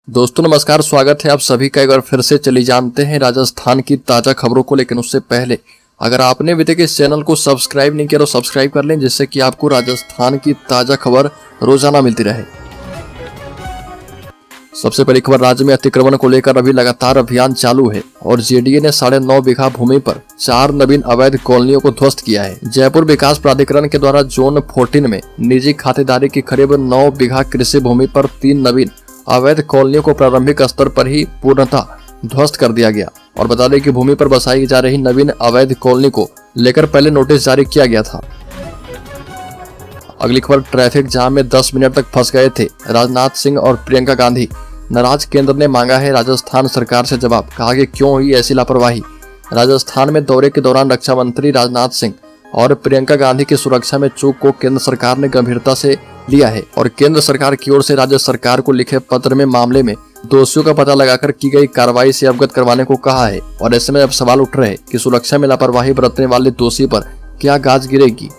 दोस्तों नमस्कार, स्वागत है आप सभी का। एक बार फिर से चली जानते हैं राजस्थान की ताज़ा खबरों को। लेकिन उससे पहले अगर आपने अभी तक इस चैनल को सब्सक्राइब नहीं किया तो सब्सक्राइब कर लें, जिससे कि आपको राजस्थान की ताज़ा खबर रोजाना मिलती रहे। सबसे पहली खबर, राज्य में अतिक्रमण को लेकर अभी लगातार अभियान चालू है और जेडीए ने 9.5 बीघा भूमि पर 4 नवीन अवैध कॉलोनियों को ध्वस्त किया है। जयपुर विकास प्राधिकरण के द्वारा जोन 14 में निजी खातेदारी की करीब 9 बीघा कृषि भूमि पर 3 नवीन अवैध कॉलोनियों को प्रारंभिक स्तर पर ही पूर्णतः ध्वस्त कर दिया गया। और बता दें कि भूमि पर बसाई जा रही नवीन अवैध कॉलोनी को लेकर पहले नोटिस जारी किया गया था। अगली खबर, ट्रैफिक जाम में 10 मिनट तक फंस गए थे राजनाथ सिंह और प्रियंका गांधी। नाराज केंद्र ने मांगा है राजस्थान सरकार से जवाब, कहा कि क्यों हुई ऐसी लापरवाही। राजस्थान में दौरे के दौरान रक्षा मंत्री राजनाथ सिंह और प्रियंका गांधी की सुरक्षा में चूक को केंद्र सरकार ने गंभीरता से लिया है और केंद्र सरकार की ओर से राज्य सरकार को लिखे पत्र में मामले में दोषियों का पता लगाकर की गई कार्रवाई से अवगत करवाने को कहा है। और ऐसे में अब सवाल उठ रहे हैं कि सुरक्षा में लापरवाही बरतने वाले दोषी पर क्या गाज गिरेगी।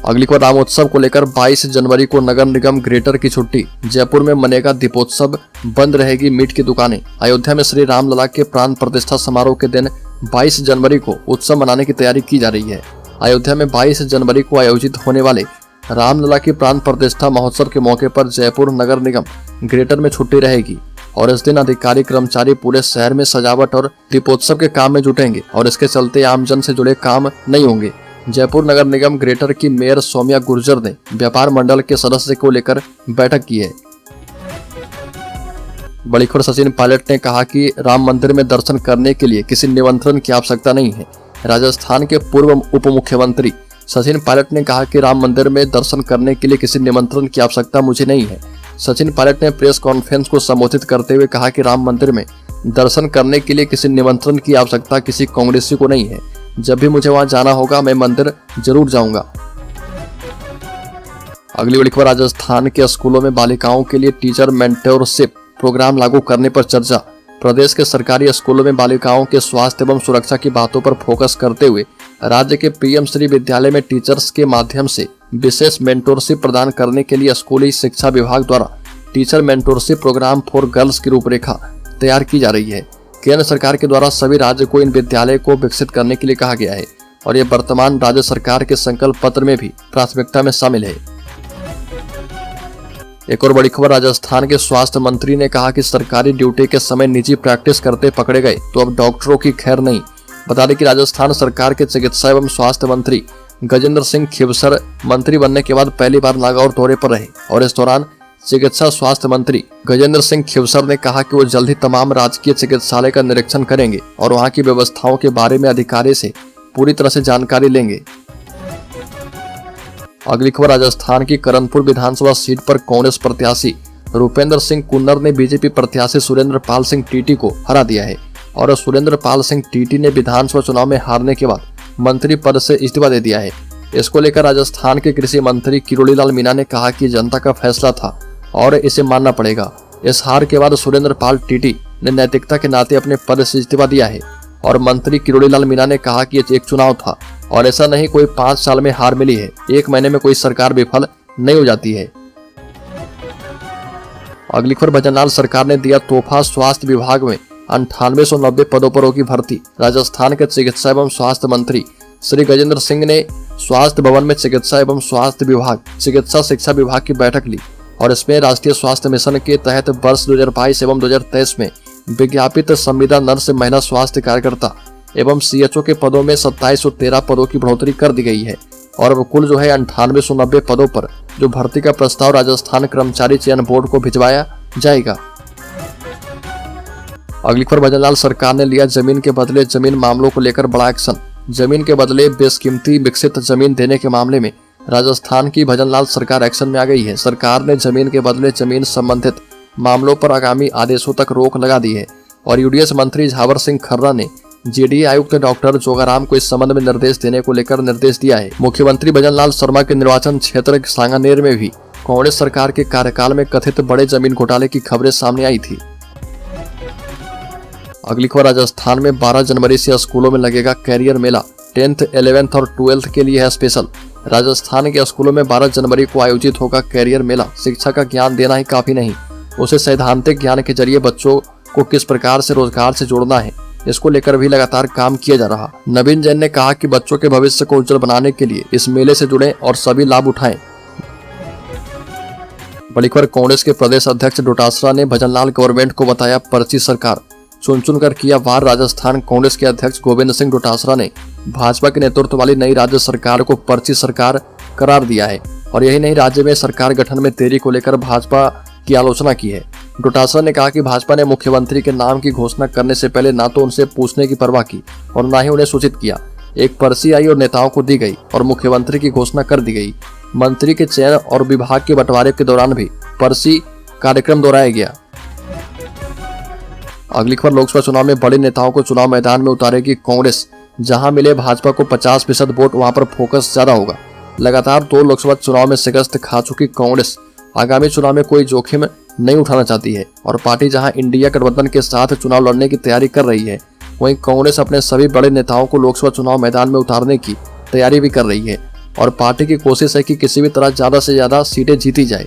अगली खबर, रामोत्सव को लेकर 22 जनवरी को नगर निगम ग्रेटर की छुट्टी। जयपुर में मनेगा दीपोत्सव, बंद रहेगी मीट की दुकानें। अयोध्या में श्री रामलला के प्राण प्रतिष्ठा समारोह के दिन 22 जनवरी को उत्सव मनाने की तैयारी की जा रही है। अयोध्या में 22 जनवरी को आयोजित होने वाले रामलला की प्राण प्रतिष्ठा महोत्सव के मौके पर जयपुर नगर निगम ग्रेटर में छुट्टी रहेगी और इस दिन अधिकारी कर्मचारी पूरे शहर में सजावट और दीपोत्सव के काम में जुटेंगे और इसके चलते आमजन से जुड़े काम नहीं होंगे। जयपुर नगर निगम ग्रेटर की मेयर सौम्या गुर्जर ने व्यापार मंडल के सदस्य को लेकर बैठक की है। बड़ी खबर, सचिन पायलट ने कहा कि राम मंदिर में दर्शन करने के लिए किसी निमंत्रण की आवश्यकता नहीं है। राजस्थान के पूर्व उप मुख्यमंत्री सचिन पायलट ने कहा कि राम मंदिर में दर्शन करने के लिए किसी निमंत्रण की आवश्यकता मुझे नहीं है। सचिन पायलट ने प्रेस कॉन्फ्रेंस को संबोधित करते हुए कहा कि राम मंदिर में दर्शन करने के लिए किसी निमंत्रण की आवश्यकता किसी कांग्रेसी को नहीं है। जब भी मुझे वहां जाना होगा मैं मंदिर जरूर जाऊंगा। अगली बड़ी खबर, राजस्थान के स्कूलों में बालिकाओं के लिए टीचर मेंटरशिप प्रोग्राम लागू करने पर चर्चा। प्रदेश के सरकारी स्कूलों में बालिकाओं के स्वास्थ्य एवं सुरक्षा की बातों पर फोकस करते हुए राज्य के पीएम श्री विद्यालय में टीचर्स के माध्यम से विशेष मेंटरशिप प्रदान करने के लिए स्कूली शिक्षा विभाग द्वारा teacher mentorship program for girls की रूपरेखा तैयार की जा रही है। केंद्र सरकार के द्वारा सभी राज्य को इन विद्यालय को विकसित करने के लिए कहा गया है और ये वर्तमान राज्य सरकार के संकल्प पत्र में भी प्राथमिकता में शामिल है। एक और बड़ी खबर, राजस्थान के स्वास्थ्य मंत्री ने कहा कि सरकारी ड्यूटी के समय निजी प्रैक्टिस करते पकड़े गए तो अब डॉक्टरों की खैर नहीं। बता दें कि राजस्थान सरकार के चिकित्सा एवं स्वास्थ्य मंत्री गजेंद्र सिंह खिवसर मंत्री बनने के बाद पहली बार नागौर दौरे पर रहे और इस दौरान चिकित्सा स्वास्थ्य मंत्री गजेंद्र सिंह खिवसर ने कहा कि वो जल्द ही तमाम राजकीय चिकित्सालय का निरीक्षण करेंगे और वहां की व्यवस्थाओं के बारे में अधिकारी से पूरी तरह से जानकारी लेंगे। अगली खबर, राजस्थान की करणपुर विधानसभा सीट पर कांग्रेस प्रत्याशी रूपेंद्र सिंह कुन्नर ने बीजेपी प्रत्याशी सुरेंद्र पाल सिंह टीटी को हरा दिया है और सुरेंद्र पाल सिंह टीटी ने विधानसभा चुनाव में हारने के बाद मंत्री पद से इस्तीफा दे दिया है। इसको लेकर राजस्थान के कृषि मंत्री किरोड़ीलाल मीणा ने कहा कि जनता का फैसला था और इसे मानना पड़ेगा। इस हार के बाद सुरेंद्र पाल टीटी ने नैतिकता के नाते अपने पद से इस्तीफा दिया है और मंत्री किरोड़ीलाल मीणा ने कहा कि एक चुनाव था और ऐसा नहीं कोई 5 साल में हार मिली है, 1 महीने में कोई सरकार विफल नहीं हो जाती है। अगली खबर, भजनलाल सरकार ने दिया तोहफा, स्वास्थ्य विभाग में 9890 पदों पर होगी भर्ती। राजस्थान के चिकित्सा एवं स्वास्थ्य मंत्री श्री गजेंद्र सिंह ने स्वास्थ्य भवन में चिकित्सा एवं स्वास्थ्य विभाग, चिकित्सा शिक्षा विभाग की बैठक ली और इसमें राष्ट्रीय स्वास्थ्य मिशन के तहत वर्ष 2022 एवं 2023 में विज्ञापित संविदा नर्स, महिला स्वास्थ्य कार्यकर्ता एवं सीएचओ के पदों में 2713 पदों की बढ़ोतरी कर दी गई है और अब कुल 9890 पदों पर जो भर्ती का प्रस्ताव राजस्थान कर्मचारी चयन बोर्ड को भिजवाया जाएगा। अगली खबर, भजनलाल सरकार ने लिया जमीन के बदले जमीन मामलों को लेकर बड़ा एक्शन। जमीन के बदले बेशकीमती विकसित जमीन देने के मामले में राजस्थान की भजनलाल सरकार एक्शन में आ गई है। सरकार ने जमीन के बदले जमीन संबंधित मामलों पर आगामी आदेशों तक रोक लगा दी है और यूडीएस मंत्री झावर सिंह खर्रा ने जेडीए आयुक्त डॉक्टर जोगाराम को इस संबंध में निर्देश देने को लेकर निर्देश दिया है। मुख्यमंत्री भजनलाल शर्मा के निर्वाचन क्षेत्र सांगानेर में भी कांग्रेस सरकार के कार्यकाल में कथित बड़े जमीन घोटाले की खबरें सामने आई थी। अगली खबर, राजस्थान में 12 जनवरी से स्कूलों में लगेगा कैरियर मेला। 10th, 11th और 12th के लिए है स्पेशल। राजस्थान के स्कूलों में 12 जनवरी को आयोजित होगा कैरियर मेला। शिक्षा का ज्ञान देना ही काफी नहीं, उसे सैद्धांतिक ज्ञान के जरिए बच्चों को किस प्रकार से रोजगार से जोड़ना है, इसको लेकर भी लगातार काम किया जा रहा। नवीन जैन ने कहा कि बच्चों के भविष्य को उज्जवल बनाने के लिए इस मेले से जुड़ें और सभी लाभ उठाएं। बड़ी खबर, कांग्रेस के प्रदेश अध्यक्ष डोटासरा ने भजनलाल गवर्नमेंट को बताया पर्ची सरकार, चुन चुन कर किया वार। राजस्थान कांग्रेस के अध्यक्ष गोविंद सिंह डोटासरा ने भाजपा के नेतृत्व वाली नई राज्य सरकार को पर्ची सरकार करार दिया है और यही नहीं, राज्य में सरकार गठन में देरी को लेकर भाजपा की आलोचना की है। डोटासरा ने कहा कि भाजपा ने मुख्यमंत्री के नाम की घोषणा करने से पहले ना तो उनसे पूछने की परवाह की और ना ही उन्हें सूचित किया। एक पर्ची आई और नेताओं को दी गई और मुख्यमंत्री की घोषणा कर दी गई। मंत्री के चयन और विभाग के बंटवारे के दौरान भी पर्ची कार्यक्रम दोहराया गया। अगली खबर, लोकसभा चुनाव में बड़े नेताओं को चुनाव मैदान में उतारेगी कांग्रेस। जहां मिले भाजपा को 50% वोट, वहां पर फोकस ज्यादा होगा। लगातार 2 लोकसभा चुनाव में शिकस्त खा चुकी कांग्रेस आगामी चुनाव में कोई जोखिम नहीं उठाना चाहती है और पार्टी जहां इंडिया गठबंधन के साथ चुनाव लड़ने की तैयारी कर रही है, वहीं कांग्रेस अपने सभी बड़े नेताओं को लोकसभा चुनाव मैदान में उतारने की तैयारी भी कर रही है और पार्टी की कोशिश है कि किसी भी तरह ज्यादा से ज्यादा सीटें जीती जाए।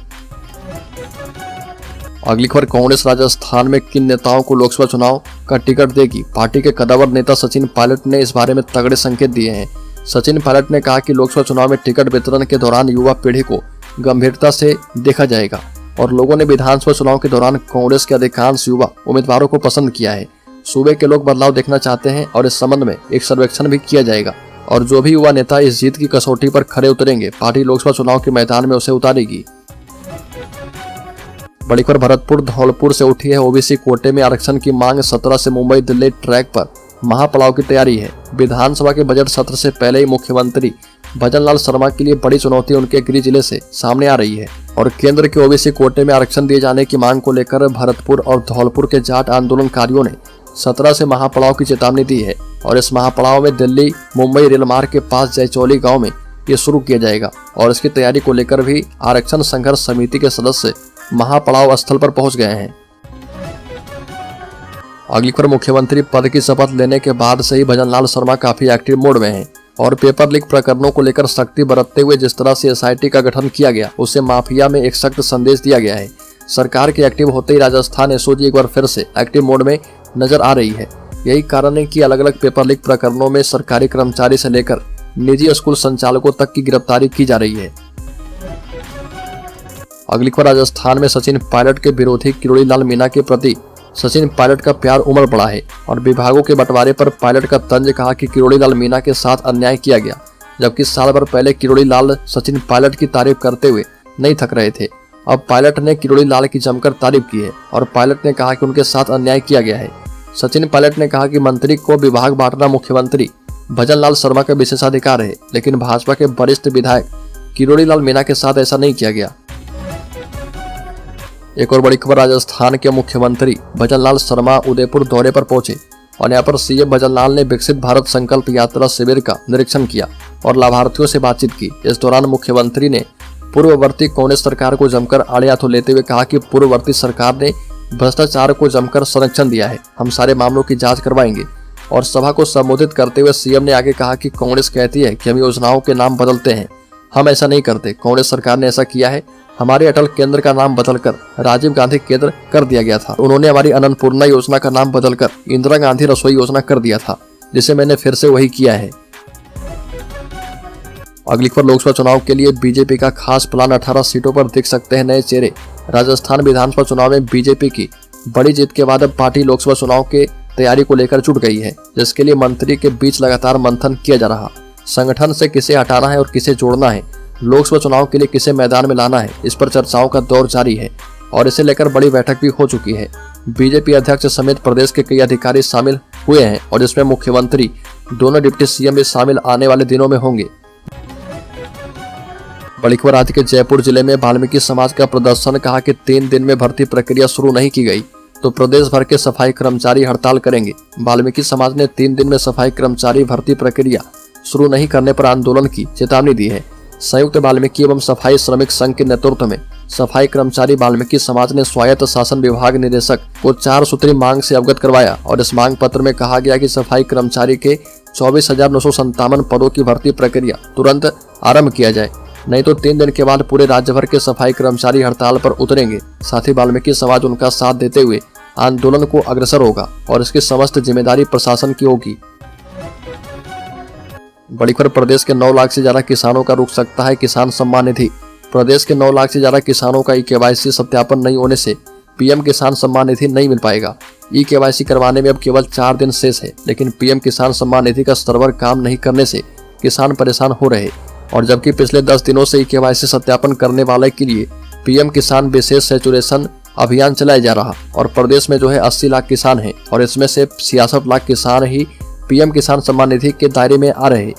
अगली खबर, कांग्रेस राजस्थान में किन नेताओं को लोकसभा चुनाव का टिकट देगी। पार्टी के कद्दावर नेता सचिन पायलट ने इस बारे में तगड़े संकेत दिए हैं। सचिन पायलट ने कहा कि लोकसभा चुनाव में टिकट वितरण के दौरान युवा पीढ़ी को गंभीरता से देखा जाएगा और लोगों ने विधानसभा चुनाव के दौरान कांग्रेस के अधिकांश युवा उम्मीदवारों को पसंद किया है। सूबे के लोग बदलाव देखना चाहते हैं और इस संबंध में एक सर्वेक्षण भी किया जाएगा और जो भी युवा नेता इस जीत की कसौटी पर खड़े उतरेंगे, पार्टी लोकसभा चुनाव के मैदान में उसे उतारेगी। बड़ी खबर, भरतपुर धौलपुर से उठी है ओबीसी कोटे में आरक्षण की मांग। 17 से मुंबई दिल्ली ट्रैक पर महापड़ाव की तैयारी है। विधानसभा के बजट सत्र से पहले ही मुख्यमंत्री भजनलाल शर्मा के लिए बड़ी चुनौती उनके गृह जिले से सामने आ रही है और केंद्र के ओबीसी कोटे में आरक्षण दिए जाने की मांग को लेकर भरतपुर और धौलपुर के जाट आंदोलनकारियों ने 17 से महापड़ाव की चेतावनी दी है और इस महापड़ाव में दिल्ली मुंबई रेल मार्ग के पास जयचौली गाँव में ये शुरू किया जाएगा और इसकी तैयारी को लेकर भी आरक्षण संघर्ष समिति के सदस्य महापड़ाव स्थल पर पहुंच गए हैं। अगली खबर, मुख्यमंत्री पद की शपथ लेने के बाद से ही भजनलाल शर्मा काफी एक्टिव मोड में हैं और पेपर लीक प्रकरणों को लेकर सख्ती बरतते हुए जिस तरह से एसआईटी का गठन किया गया, उससे माफिया में एक सख्त संदेश दिया गया है। सरकार के एक्टिव होते ही राजस्थान एसओजी एक बार फिर से एक्टिव मोड में नजर आ रही है। यही कारण है कि अलग अलग पेपर लीक प्रकरणों में सरकारी कर्मचारी से लेकर निजी स्कूल संचालकों तक की गिरफ्तारी की जा रही है। अगली खबर, राजस्थान में सचिन पायलट के विरोधी किरोड़ी लाल मीणा के प्रति सचिन पायलट का प्यार उमड़ पड़ा है और विभागों के बंटवारे पर पायलट का तंज कहा कि किरोड़ी लाल मीणा के साथ अन्याय किया गया, जबकि साल भर पहले किरोड़ी लाल सचिन पायलट की तारीफ करते हुए नहीं थक रहे थे। अब पायलट ने किरोड़ी लाल की जमकर तारीफ की है और पायलट ने कहा कि उनके साथ अन्याय किया गया है। सचिन पायलट ने कहा कि मंत्री को विभाग बांटना मुख्यमंत्री भजनलाल शर्मा का विशेषाधिकार है, लेकिन भाजपा के वरिष्ठ विधायक किरोड़ी लाल मीणा के साथ ऐसा नहीं किया गया। एक और बड़ी खबर, राजस्थान के मुख्यमंत्री भजनलाल शर्मा उदयपुर दौरे पर पहुंचे और यहाँ पर सीएम भजनलाल ने विकसित भारत संकल्प यात्रा शिविर का निरीक्षण किया और लाभार्थियों से बातचीत की। इस दौरान मुख्यमंत्री ने पूर्ववर्ती कांग्रेस सरकार को जमकर आड़े हाथों लेते हुए कहा कि पूर्ववर्ती सरकार ने भ्रष्टाचार को जमकर संरक्षण दिया है, हम सारे मामलों की जाँच करवाएंगे। और सभा को संबोधित करते हुए सीएम ने आगे कहा कि कांग्रेस कहती है कि हम योजनाओं के नाम बदलते हैं, हम ऐसा नहीं करते। कांग्रेस सरकार ने ऐसा किया है, हमारे अटल केंद्र का नाम बदलकर राजीव गांधी केंद्र कर दिया गया था। उन्होंने हमारी अन्नपूर्णा योजना का नाम बदलकर इंदिरा गांधी रसोई योजना कर दिया था, जिसे मैंने फिर से वही किया है। अगली खबर, लोकसभा चुनाव के लिए बीजेपी का खास प्लान, 18 सीटों पर दिख सकते हैं नए चेहरे। राजस्थान विधानसभा चुनाव में बीजेपी की बड़ी जीत के बाद अब पार्टी लोकसभा चुनाव के तैयारी को लेकर जुट गई है, जिसके लिए मंत्री के बीच लगातार मंथन किया जा रहा। संगठन से किसे हटाना है और किसे जोड़ना है, लोकसभा चुनाव के लिए किसे मैदान में लाना है, इस पर चर्चाओं का दौर जारी है और इसे लेकर बड़ी बैठक भी हो चुकी है। बीजेपी अध्यक्ष समेत प्रदेश के कई अधिकारी शामिल हुए हैं और इसमें मुख्यमंत्री, दोनों डिप्टी सीएम भी शामिल आने वाले दिनों में होंगे। बड़ी खबर, राज्य के जयपुर जिले में वाल्मीकि समाज का प्रदर्शन, कहा कि 3 दिन में भर्ती प्रक्रिया शुरू नहीं की गई तो प्रदेश भर के सफाई कर्मचारी हड़ताल करेंगे। वाल्मीकि समाज ने 3 दिन में सफाई कर्मचारी भर्ती प्रक्रिया शुरू नहीं करने पर आंदोलन की चेतावनी दी है। संयुक्त वाल्मीकि एवं सफाई श्रमिक संघ के नेतृत्व में सफाई कर्मचारी वाल्मीकि समाज ने स्वायत्त शासन विभाग निदेशक को 4 सूत्री मांग से अवगत करवाया और इस मांग पत्र में कहा गया कि सफाई कर्मचारी के 24,957 पदों की भर्ती प्रक्रिया तुरंत आरंभ किया जाए। नहीं तो 3 दिन के बाद पूरे राज्य भर के सफाई कर्मचारी हड़ताल पर उतरेंगे। साथ ही वाल्मीकि समाज उनका साथ देते हुए आंदोलन को अग्रसर होगा और इसकी समस्त जिम्मेदारी प्रशासन की होगी। बड़ी खबर, प्रदेश के 9 लाख से ज्यादा किसानों का रुक सकता है किसान सम्मान निधि। प्रदेश के 9 लाख से ज्यादा किसानों का KYC सत्यापन नहीं होने से PM किसान सम्मान निधि नहीं मिल पाएगा। KYC करवाने में अब केवल 4 दिन शेष है, लेकिन PM किसान सम्मान निधि का सर्वर काम नहीं करने से किसान परेशान हो रहे और जबकि पिछले 10 दिनों से KYC सत्यापन करने वाले के लिए PM किसान विशेष सैचुरेशन अभियान चलाया जा रहा और प्रदेश में 80 लाख किसान हैं और इसमें से 66 लाख किसान ही PM किसान सम्मान निधि के दायरे में आ रहे।